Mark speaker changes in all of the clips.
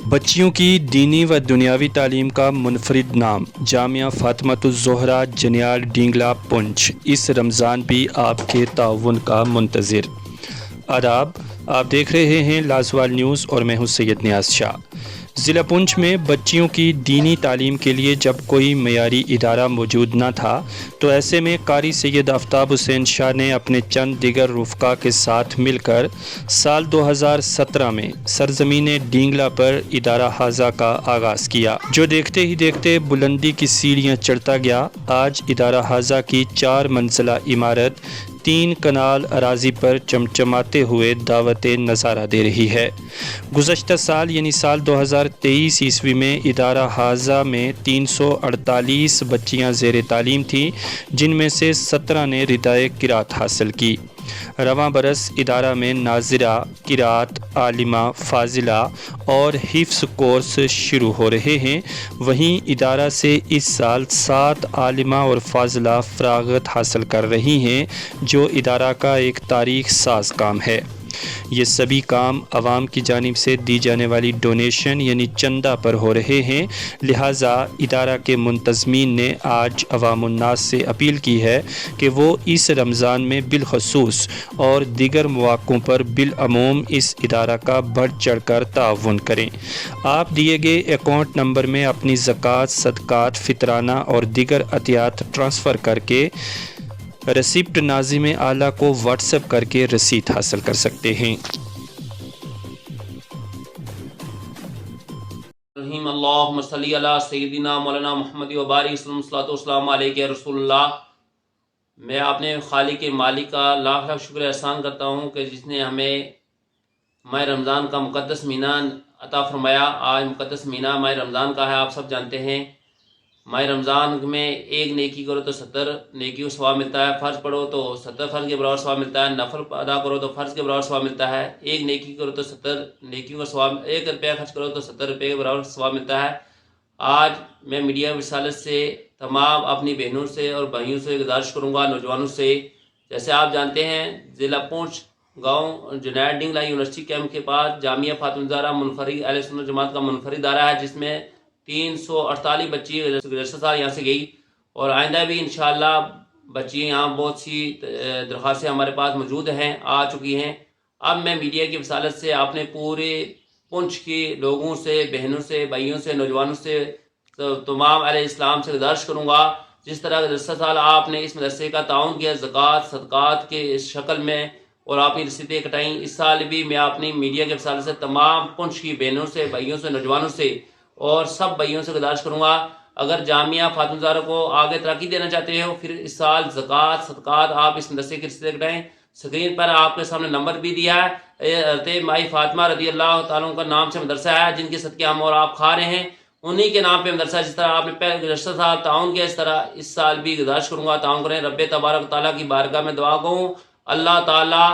Speaker 1: बच्चियों की दीनी व दुनियावी तालीम का मुनफरिद नाम जामिया फ़ातिमतुज़-ज़ोहरा जनियाल डींगला पुंछ इस रमज़ान भी आपके ताउन का मुंतज़िर। आदाब, आप देख रहे हैं लाजवाल न्यूज़ और मैं हूं सैयद नियाज़ शाह। ज़िला पुंछ में बच्चियों की दीनी तालीम के लिए जब कोई मयारी इदारा मौजूद न था तो ऐसे में कारी सैयद आफ्ताब हुसैन शाह ने अपने चंद दिगर रुफ़का के साथ मिलकर साल 2017 में सरज़मीन डींगला पर इदारा हाजा का आगाज़ किया, जो देखते ही देखते बुलंदी की सीढ़ियाँ चढ़ता गया। आज इदारा हाजा की 4 मंजिला इमारत 3 कनाल अराजी पर चमचमाते हुए दावत नज़ारा दे रही है। गुज़श्ता साल यानी साल 2023 ईस्वी में इदारा हाजा में 348 बच्चियां ज़ेर तालीम थीं, जिनमें से 17 ने रिदाए किरात हासिल की। रवां बरस इदारा में नाजिरा, किरात, आलिमा, फाजिला और हिफ्स कोर्स शुरू हो रहे हैं। वहीं इदारा से इस साल 7 आलिमा और फाजिला फ़राग़त हासिल कर रही हैं, जो इदारा का एक तारीख़ साज काम है। ये सभी काम आवाम की जानिब से दी जाने वाली डोनेशन यानी चंदा पर हो रहे हैं। लिहाजा इदारा के मुंतज़मीन ने आज अवामुन्नास से अपील की है कि वो इस रमज़ान में बिलखसूस और दीगर मौक़ों पर बिलअमूम इस इदारा का बढ़ चढ़ कर ताउन करें। आप दिए गए अकाउंट नंबर में अपनी ज़कात, सदक़ात, फ़ितराना और दीगर अतियात ट्रांसफ़र करके रसिप्ट नाज़िम आला को व्हाट्सएप करके रसीद हासिल कर सकते हैं।
Speaker 2: अल्लाहुम्मा सल्ली अला सय्यिदिना मौलाना मुहम्मद व बारिक वसल्लम सल्लल्लाहु वस्सलाम अलैहि या रसूलुल्लाह। मैं अपने खालिक मालिक का लाख लाख शुक्र एहसान करता हूँ कि जिसने हमें माह रमज़ान का मुक़द्दस महीना अता फ़रमाया। आज मुक़द्दस महीना माह रमज़ान का है। आप सब जानते हैं माह रमज़ान में एक नेकी करो तो 70 नेकी का सवाब मिलता है, फ़र्ज़ पढ़ो तो 70 फ़र्ज़ के बराबर सवाब मिलता है, नफल अदा करो तो फ़र्ज़ के बराबर सवाब मिलता है। एक नेकी करो तो 70 नेकियों का सवाब, 1 रुपया खर्च करो तो 70 रुपये के बराबर सवाब मिलता है। आज मैं मीडिया रिसालत से तमाम अपनी बहनों से और भाइयों से गुजारिश करूँगा, नौजवानों से, जैसे आप जानते हैं ज़िला पुंछ गाँव जुनैद डींगला यूनिवर्सिटी कैंप के पास जामिया फ़ातिमतुज़-ज़ोहरा मुनफरिद अहले सुन्नत जमात का मुनफरिद इदारा है, जिसमें 348 बच्ची गुज़श्ता साल यहाँ से गई और आइंदा भी इंशाअल्लाह बच्ची यहाँ बहुत सी दरख्वास्तें हमारे पास मौजूद हैं, आ चुकी हैं। अब मैं मीडिया की वसालत से अपने पूरे पुंछ के लोगों से, बहनों से, भाइयों से, नौजवानों से, तमाम अहले इस्लाम से गुजारिश करूँगा, जिस तरह गुज़श्ता साल आपने इस मदरसे का ताउन किया ज़कात सदक़ात के इस शक्ल में और आपकी रसीदें कटाई, इस साल भी मैं अपनी मीडिया के वसालत से तमाम पुंछ की बहनों से, भाइयों से, नौजवानों से और सब भाइयों से गुजारिश करूँगा, अगर जामिया फ़ातिमतुज़-ज़ोहरा को आगे तरक्की देना चाहते हो फिर इस साल ज़कात सदक़ात आप इस मदरसे की रसीदें कटाएँ। स्क्रीन पर आपके सामने नंबर भी दिया है। हज़रत माई फ़ातिमा रज़ी अल्लाह तआला का नाम से मदरसा है, जिनके सदक़े हम और आप खा रहे हैं, उन्हीं के नाम पे मदरसा। जिस तरह आपने पहले गुज़श्ता साल ताउन किया, इस तरह इस साल भी गुजारिश करूँगा ताउन करें। रब्बे तबारक तआला की बारगाह में दुआ कहूँ अल्लाह ताला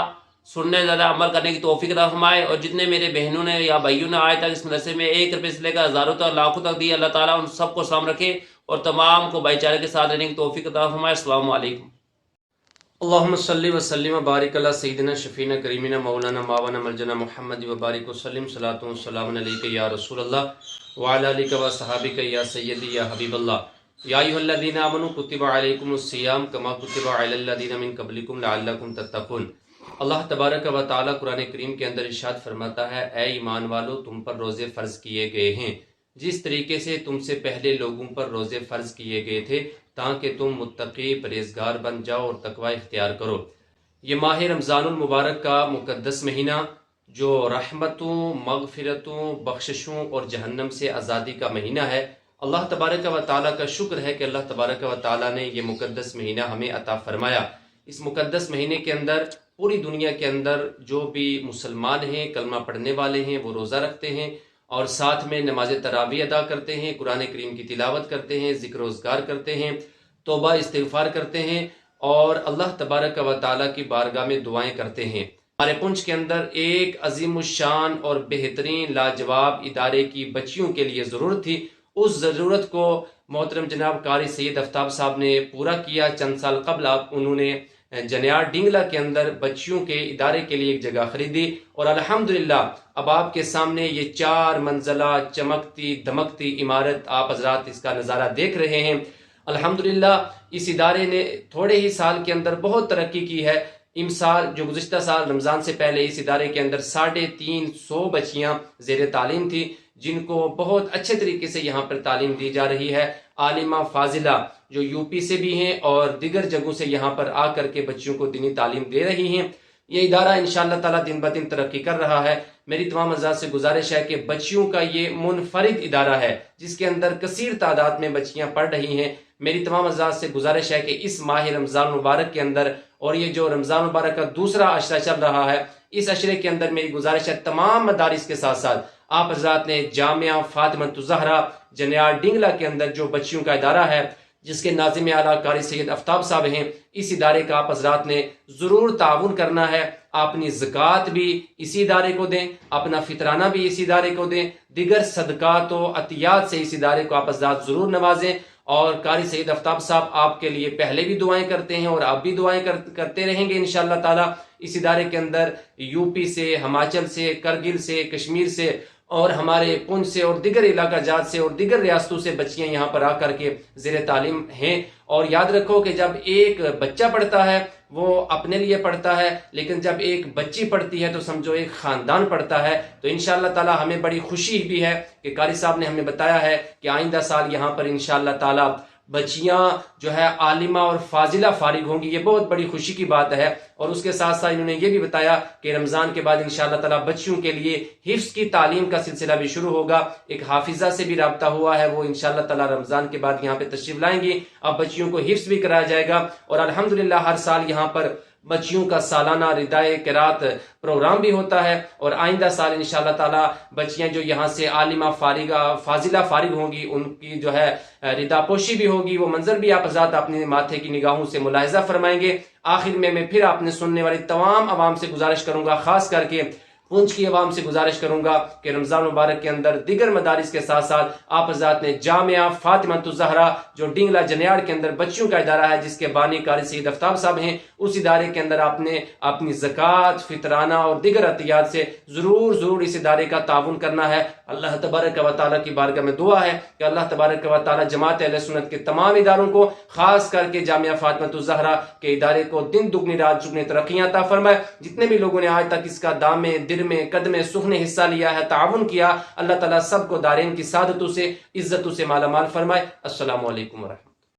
Speaker 2: सुनने ज़्यादा अमल करने की तौफीक अता फरमाए। और जितने मेरे बहनों ने या भाइयों ने आज तक इस मदरसे में 1 रुपये से लेकर हज़ारों तक लाखों तक दी, अल्लाह ताला उन सबको सलाम रखे और तमाम को भाईचारे के साथ रहने की तौफीक अता फरमाए। अस्सलाम वालेकुम।
Speaker 3: अल्लाहुम्मा सल्ली व सल्लिम व बारिक अला सय्यिदिना शफीना करीमिना मौलाना मावाना मलजना मुहम्मद व बारिक व सल्लिम सलातु व सलामुन अलैका या रसूलल्लाह व अला आलिका व सहाबिका या सय्यदी या हबीबल्लाह। या अय्युहल्लज़ीना आमनू कुतिबा अलैकुमुस सियाम कमा कुतिबा अलल लज़ीना मिन क़ब्लिकुम लअल्लकुम तत्तक़ून। अल्लाह तबारक व तआला कुरान करीम के अंदर इरशाद फरमाता है, ए ईमान वालो, तुम पर रोज़े फ़र्ज़ किए गए हैं जिस तरीके से तुमसे पहले लोगों पर रोज़े फ़र्ज़ किए गए थे, ताकि तुम मुत्तकी परहेज़गार बन जाओ और तकवा इख्तियार करो। ये माह रमज़ानुल मुबारक का मुक़द्दस महीना जो रहमतों, मग़फ़िरतों, बख्शिशों और जहन्नम से आज़ादी का महीना है, अल्लाह तबारक व तआला का शुक्र है कि अल्लाह तबारक व तआला ने ये मुक़द्दस महीना हमें अता फ़रमाया। इस मुक़द्दस महीने के अंदर पूरी दुनिया के अंदर जो भी मुसलमान हैं, कलमा पढ़ने वाले हैं, वो रोज़ा रखते हैं और साथ में नमाज तरावी अदा करते हैं, कुरान करीम की तिलावत करते हैं, ज़िक्र रोज़गार करते हैं, तौबा इस्तिग़फ़ार करते हैं और अल्लाह तबारक व तआला की बारगाह में दुआएं करते हैं। हमारे पुंछ के अंदर एक अज़ीमुश्शान और बेहतरीन लाजवाब इदारे की बच्चियों के लिए ज़रूरत थी। उस ज़रूरत को मोहतरम जनाब कारी सैयद आफ्ताब साहब ने पूरा किया। चंद साल कबल उन्होंने جنیار ڈنگلا کے اندر بچیوں کے ادارے کے لیے ایک جگہ خریدی، اور الحمدللہ اب آپ کے سامنے یہ 4 منزلہ چمکتی دمکتی عمارت آپ حضرات اس کا نظارہ دیکھ رہے ہیں۔ الحمدللہ اس ادارے نے تھوڑے ہی سال کے اندر بہت ترقی کی ہے۔ جو گزشتہ سال رمضان سے پہلے اس ادارے کے اندر 350 بچیاں زیر تعلیم تھی، جن کو بہت اچھے طریقے سے یہاں پر تعلیم دی جا رہی ہے۔ عالمہ فاضلہ جو یو پی سے بھی ہیں اور دیگر جگہوں سے یہاں پر آ کر کے بچیوں کو دینی تعلیم دے رہی ہیں۔ یہ ادارہ انشاءاللہ تعالیٰ دن بدن ترقی کر رہا ہے۔ میری تمام حضرات سے گزارش ہے کہ بچیوں کا یہ منفرد ادارہ ہے جس کے اندر کثیر تعداد میں بچیاں پڑھ رہی ہیں۔ میری تمام حضرات سے گزارش ہے کہ اس ماہ رمضان مبارک کے اندر، اور یہ جو رمضان مبارک کا دوسرا عشرہ چل رہا ہے، اس عشرے کے اندر میری گزارش ہے تمام مدارس کے ساتھ ساتھ آپ حضرات نے جامعہ فاطمۃ الزہرا جنیار ڈنگلا کے اندر جو بچیوں کا ادارہ ہے، جس کے ناظم اعلیٰ قاری سید آفتاب صاحب ہیں، اس ادارے کا آپ حضرات نے ضرور تعاون کرنا ہے۔ اپنی زکوٰۃ بھی اسی ادارے کو دیں، اپنا فطرانہ بھی اسی ادارے کو دیں، دیگر صدقات و عطیات سے اس ادارے کو آپ حضرات ضرور نوازیں۔ اور قاری سید آفتاب صاحب آپ کے لیے پہلے بھی دعائیں کرتے ہیں اور آپ بھی دعائیں کرتے رہیں گے انشاءاللہ تعالی۔ اس ادارے کے اندر یو پی سے، ہماچل سے، کرگل سے، کشمیر سے اور ہمارے پنچ سے اور دیگر علاقہ جات سے اور دیگر ریاستوں سے بچیاں یہاں پر آ کر کے زیر تعلیم ہیں۔ اور یاد رکھو کہ جب ایک بچہ پڑھتا ہے وہ اپنے لیے پڑھتا ہے، لیکن جب ایک بچی پڑھتی ہے تو سمجھو ایک خاندان پڑھتا ہے۔ تو انشاءاللہ تعالی ہمیں بڑی خوشی بھی ہے کہ قاری صاحب نے ہمیں بتایا ہے کہ آئندہ سال یہاں پر انشاءاللہ تعالی بچیاں جو ہے عالمہ اور فاضلہ فارغ ہوں گی۔ یہ بہت بڑی خوشی کی بات ہے۔ اور اس کے ساتھ ساتھ انہوں نے یہ بھی بتایا کہ رمضان کے بعد انشاءاللہ تعالی بچیوں کے لیے حفظ کی تعلیم کا سلسلہ بھی شروع ہوگا۔ ایک حافظہ سے بھی رابطہ ہوا ہے، وہ انشاءاللہ تعالی رمضان کے بعد یہاں پہ تشریف لائیں گی۔ اب بچیوں کو حفظ بھی کرایا جائے گا، اور الحمدللہ ہر سال یہاں پر بچیوں کا سالانہ ردائے قرات پروگرام بھی ہوتا ہے۔ اور آئندہ سال انشاءاللہ تعالی بچیاں جو یہاں سے عالمہ فاضلہ فارغ ہوں گی، ان کی جو ہے ردا پوشی بھی ہوگی، وہ منظر بھی آپ حضرات اپنے ماتھے کی نگاہوں سے ملاحظہ فرمائیں گے۔ آخر میں پھر آپ نے سننے والی تمام عوام سے گزارش کروں گا، خاص کر کے پونچھ کی عوام سے گزارش کروں گا کہ رمضان مبارک کے اندر دیگر مدارس کے ساتھ ساتھ آپ حضرات نے جامعہ فاطمۃ الزہرا جو ڈنگلا جنیاڑ کے اندر بچیوں کا ادارہ ہے، جس کے بانی قاری سید آفتاب صاحب ہیں، اس ادارے کے اندر آپ نے اپنی زکوٰۃ، فطرانہ اور دیگر عطیات سے ضرور اس ادارے کا تعاون کرنا ہے۔ اللہ تبارک و تعالیٰ کی بارگاہ میں دعا ہے کہ اللہ تبارک و تعالیٰ جماعت اہل سنت کے تمام اداروں کو، خاص کر کے جامعہ فاطمۃ الزہرا کے ادارے کو دن دگنی رات چگنی ترقیاں عطا فرمائے۔ جتنے بھی لوگوں نے آج تک اس کا دام درم قدم سخن حصہ لیا ہے، تعاون کیا، اللہ تعالیٰ سب کو دارین کی سعادتوں سے، عزتوں سے مالا مال فرمائے۔ السلام علیکم ورحمۃ اللہ۔